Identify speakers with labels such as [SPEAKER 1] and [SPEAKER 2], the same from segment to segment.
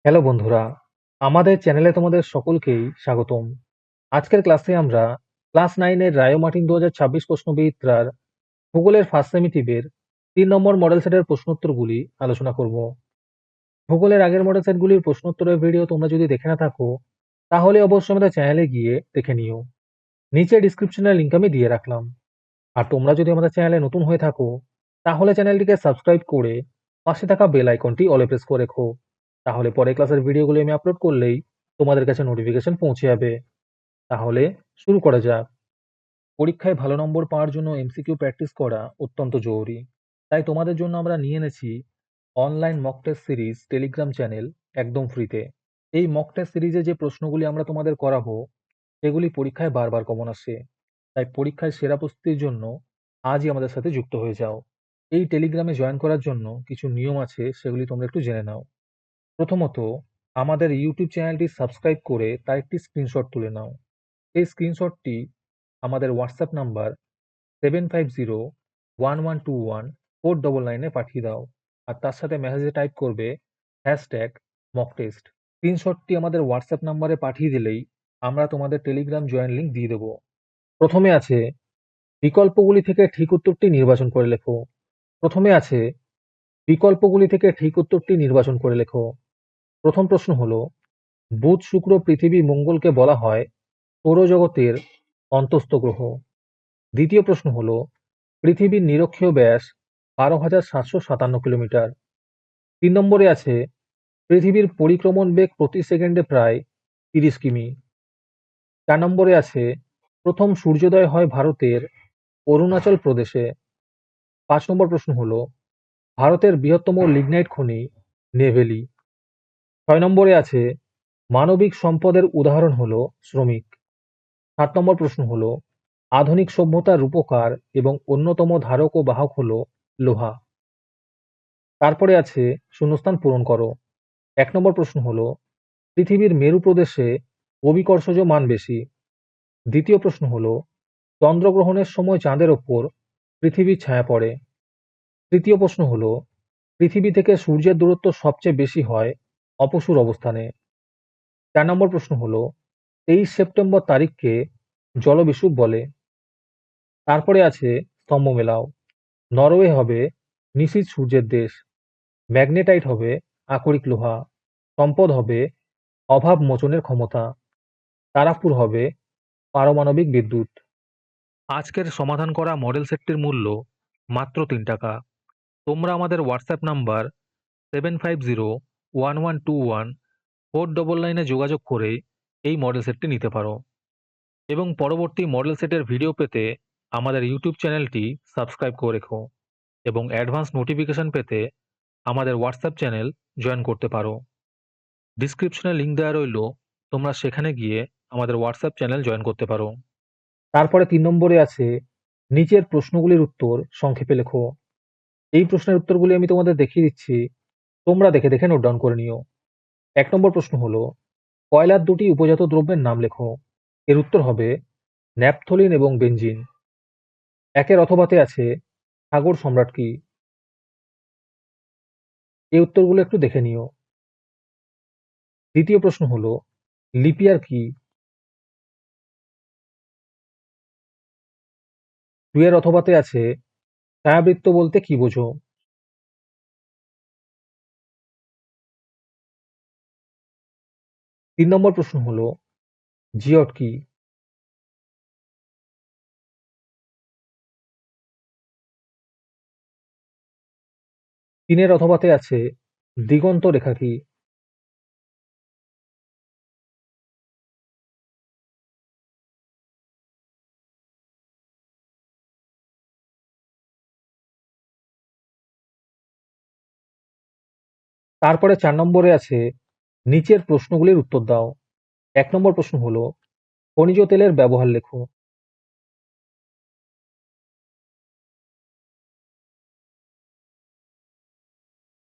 [SPEAKER 1] Hello বন্ধুরা, আমাদের চ্যানেলে তোমাদের সকলকেই স্বাগতম। আজকের ক্লাসে আমরা ক্লাস 9 এর রায় ও মার্টিন 2026 প্রশ্নবিচিত্রার ভূগোলের ফার্স্ট সেমিটিভের 3 নম্বর মডেল সেটের প্রশ্নোত্তরগুলি আলোচনা করব। ভূগোলের আগের মডেল সেটগুলির প্রশ্নোত্তরের ভিডিও তোমরা যদি দেখে না থাকো, তাহলে অবশ্যই আমাদের চ্যানেলে গিয়ে দেখে নিও। নিচে ডিসক্রিপশনে লিংক আমি দিয়ে রাখলাম। আর তোমরা যদি আমাদের চ্যানেলে নতুন হয়ে থাকো, তাহলে চ্যানেলটিকে সাবস্ক্রাইব করে পাশে থাকা বেল আইকনটি অলে প্রেস করে রেখো। তাহলে পরের ক্লাসের ভিডিওগুলি আমি আপলোড করলেই তোমাদের কাছে নোটিফিকেশন পৌঁছে যাবে। তাহলে শুরু করা যাক। পরীক্ষায় ভালো নম্বর পাওয়ার জন্য এমসিকিউ প্র্যাকটিস করা অত্যন্ত জরুরি। তাই তোমাদের জন্য আমরা নিয়ে এনেছি online mock test series Telegram channel, একদম ফ্রিতে। এই মক টেস্ট সিরিজে যে প্রশ্নগুলি আমরা তোমাদের করাবো, সেগুলি পরীক্ষায় বারবার কমন আসে। তাই পরীক্ষায় সেরা প্রস্তুতির জন্য আজই আমাদের সাথে যুক্ত হয়ে যাও। এই টেলিগ্রামে জয়েন করার জন্য কিছু নিয়ম আছে, সেগুলি তোমরা একটু জেনে নাও। প্রথমত, আমাদের ইউটিউব চ্যানেলটি সাবস্ক্রাইব করে তার একটি স্ক্রিনশট তুলে নাও। এই স্ক্রিনশটটি আমাদের হোয়াটসঅ্যাপ নাম্বার 7501121499 পাঠিয়ে দাও। আর তার সাথে মেসেজে টাইপ করবে #মকটেস্ট। স্ক্রিনশটটি আমাদের হোয়াটসঅ্যাপ নাম্বারে পাঠিয়ে দিলেই আমরা তোমাদের টেলিগ্রাম জয়েন লিঙ্ক দিয়ে দেবো। প্রথমে আছে বিকল্পগুলি থেকে ঠিক উত্তরটি নির্বাচন করে লেখো। প্রথমে আছে বিকল্পগুলি থেকে ঠিক উত্তরটি নির্বাচন করে লেখো। প্রথম প্রশ্ন হলো, বুধ, শুক্র, পৃথিবী, মঙ্গলকে বলা হয় সৌরজগতের অন্তস্থ গ্রহ। দ্বিতীয় প্রশ্ন হলো, পৃথিবীর নিরক্ষীয় ব্যাস 12,757 কিলোমিটার। 3 নম্বরে আছে পৃথিবীর পরিক্রমণ বেগ প্রতি সেকেন্ডে প্রায় 30 কিমি। 4 নম্বরে আছে প্রথম সূর্যোদয় হয় ভারতের অরুণাচল প্রদেশে। 5 নম্বর প্রশ্ন হলো, ভারতের বৃহত্তম লিগনাইট খনি নেভেলি। 6 নম্বরে আছে মানবিক সম্পদের উদাহরণ হলো শ্রমিক। 7 নম্বর প্রশ্ন হলো, আধুনিক সভ্যতার রূপকার এবং অন্যতম ধারক ও বাহক হলো লোহা। তারপরে আছে শূন্যস্থান পূরণ করো। 1 নম্বর প্রশ্ন হলো, পৃথিবীর মেরু প্রদেশে অভিকর্ষজ মান বেশি। দ্বিতীয় প্রশ্ন হলো, চন্দ্রগ্রহণের সময় চাঁদের ওপর পৃথিবীর ছায়া পড়ে। তৃতীয় প্রশ্ন হলো, পৃথিবী থেকে সূর্যের দূরত্ব সবচেয়ে বেশি হয় অপসূর অবস্থানে। 4 নম্বর প্রশ্ন হলো, 23 সেপ্টেম্বর তারিখকে জলবিষুব বলে। তারপরে আছে স্তম্ভ মেলাও। নরওয়ে হবে নিশীথ সূর্যের দেশ। ম্যাগনেটাইট হবে আকরিক লোহা। সম্পদ হবে অভাব মোচনের ক্ষমতা। তারাপুর হবে পারমাণবিক বিদ্যুৎ। আজকের সমাধান করা মডেল সেটটির মূল্য মাত্র 3 টাকা। তোমরা আমাদের হোয়াটসঅ্যাপ নাম্বার 7501121499 যোগাযোগ করে এই মডেল সেটটি নিতে পারো এবং পরবর্তী মডেল সেটের ভিডিও পেতে আমাদের ইউটিউব চ্যানেলটি সাবস্ক্রাইব করে রেখো এবং অ্যাডভান্স নোটিফিকেশন পেতে আমাদের হোয়াটসঅ্যাপ চ্যানেল জয়েন করতে পারো। ডিসক্রিপশনে লিঙ্ক দেওয়া রইল, তোমরা সেখানে গিয়ে আমাদের হোয়াটসঅ্যাপ চ্যানেল জয়েন করতে পারো। তারপরে 3 নম্বরে আছে নিচের প্রশ্নগুলির উত্তর সংক্ষেপে লেখো। এই প্রশ্নের উত্তরগুলি আমি তোমাদের দেখিয়ে দিচ্ছি, তোমরা দেখে দেখে নোট ডাউন করে নিও। 1 নম্বর প্রশ্ন হলো, কয়লার দুটি উপজাত দ্রব্যের নাম লেখো। এর উত্তর হবে ন্যাপথলিন এবং বেনজিন। একের অথবাতে আছে সাগর সম্রাট কি। এই উত্তরগুলো একটু দেখে নিও। দ্বিতীয় প্রশ্ন হলো, লিপিয়ার কি। 2 এর অথবাতে আছে ছায়াবৃত্ত বলতে কি বোঝো। 3 নম্বর প্রশ্ন হলো, জিওট কি। 3 এর অথবাতে আছে দিগন্ত রেখা কি। তারপরে 4 নম্বরে আছে নিচের প্রশ্নগুলির উত্তর দাও। 1 নম্বর প্রশ্ন হলো, খনিজ তেলের ব্যবহার লেখো।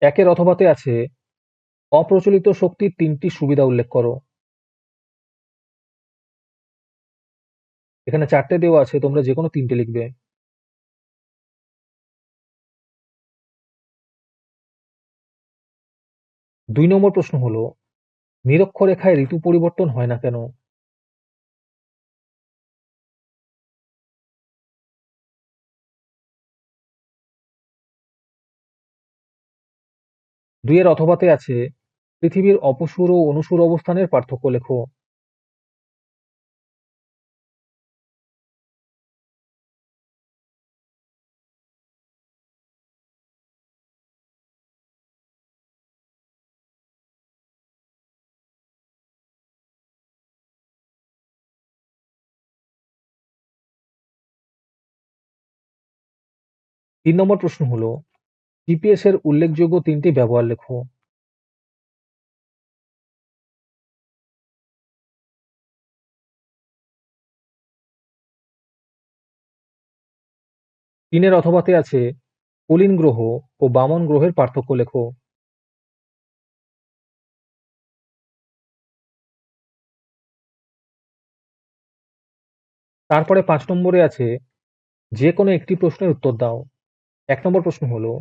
[SPEAKER 1] একের অথবাতে আছে অপ্রচলিত শক্তির 3টি সুবিধা উল্লেখ করো। এখানে 4টে দেওয়া আছে, তোমরা যে কোনো 3টে লিখবে। 2 নম্বর প্রশ্ন হলো, নিরক্ষরেখায় ঋতু পরিবর্তন হয় না কেন? ২ এর অথবাতে আছে পৃথিবীর অপসূর ও অনুসূর অবস্থানের পার্থক্য লেখো। ৩ নম্বর প্রশ্ন হলো জিপিএস এর উল্লেখযোগ্য ৩টি ব্যবহার লেখো। ৩ এর অথবাতে আছে কলিন গ্রহ ও বামন গ্রহের পার্থক্য লেখো। ৫ নম্বরে আছে যে কোনো একটি প্রশ্নের উত্তর দাও। ১ নম্বর প্রশ্ন হলো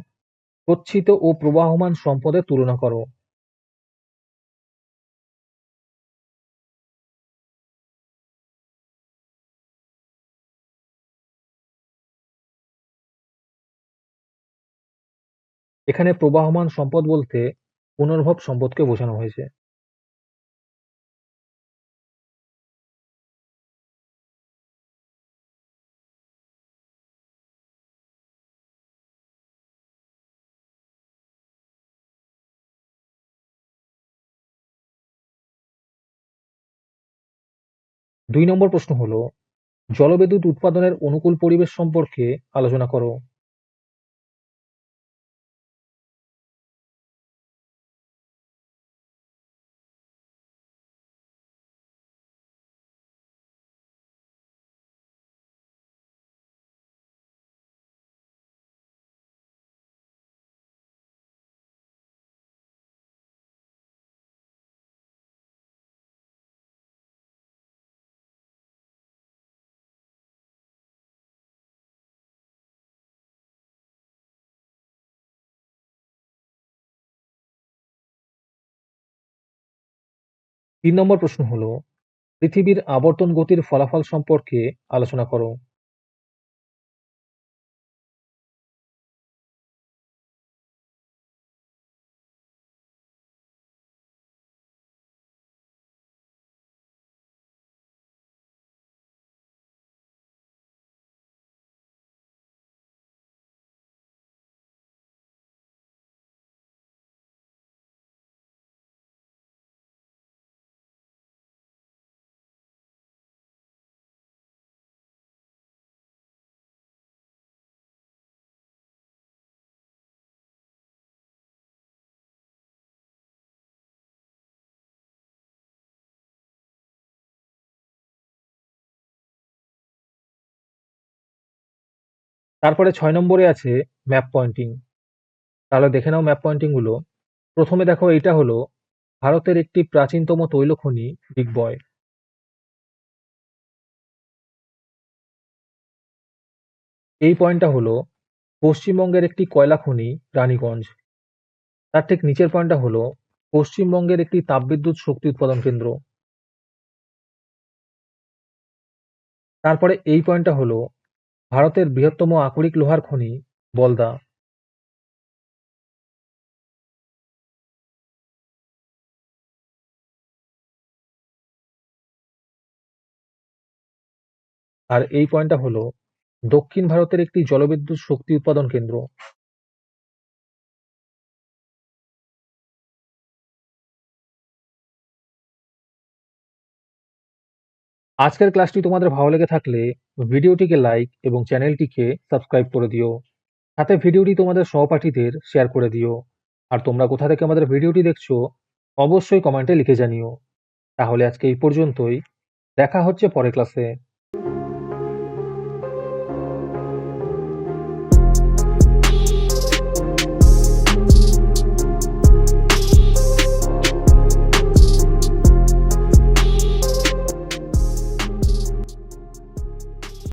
[SPEAKER 1] গচ্ছিত ও প্রবাহমান সম্পদের তুলনা করো। এখানে প্রবাহমান সম্পদ বলতে পুনর্ভব সম্পদকে বোঝানো হয়েছে। ২ নম্বর প্রশ্ন হলো জলবিদ্যুৎ উৎপাদনের অনুকূল পরিবেশ সম্পর্কে আলোচনা করো। ৩ নম্বর প্রশ্ন হলো পৃথিবীর আবর্তন গতির ফলাফল সম্পর্কে আলোচনা করো। ৬ নম্বরে আছে ম্যাপ পয়েন্টিং। তাহলে দেখে নাও ম্যাপ পয়েন্টিং গুলো। প্রথমে দেখো এইটা হলো ভারতের একটি প্রাচীনতম তৈল খনি ডিগবয়। এই পয়েন্টটা হলো পশ্চিমবঙ্গের একটি কয়লা খনি রানীগঞ্জ। তার ঠিক নিচের পয়েন্টটা হলো পশ্চিমবঙ্গের একটি তাপবিদ্যুৎ শক্তি উৎপাদন কেন্দ্র। তারপরে এই পয়েন্টটা হলো ভারতের বৃহত্তম আকরিক লোহার খনি বলদা। আর এই পয়েন্টটা হলো দক্ষিণ ভারতের একটি জলবিদ্যুৎ শক্তি উৎপাদন কেন্দ্র। আজকের ক্লাসটি তোমাদের ভালো লেগে থাকলে ভিডিওটিকে লাইক এবং চ্যানেলটিকে সাবস্ক্রাইব করে দিও। সাথে ভিডিওটি তোমাদের সহপাঠীদের শেয়ার করে দিও। আর তোমরা কোথা থেকে আমাদের ভিডিওটি দেখছো অবশ্যই কমেন্টে লিখে জানিও। তাহলে আজকে এই পর্যন্তই। দেখা হচ্ছে পরের ক্লাসে।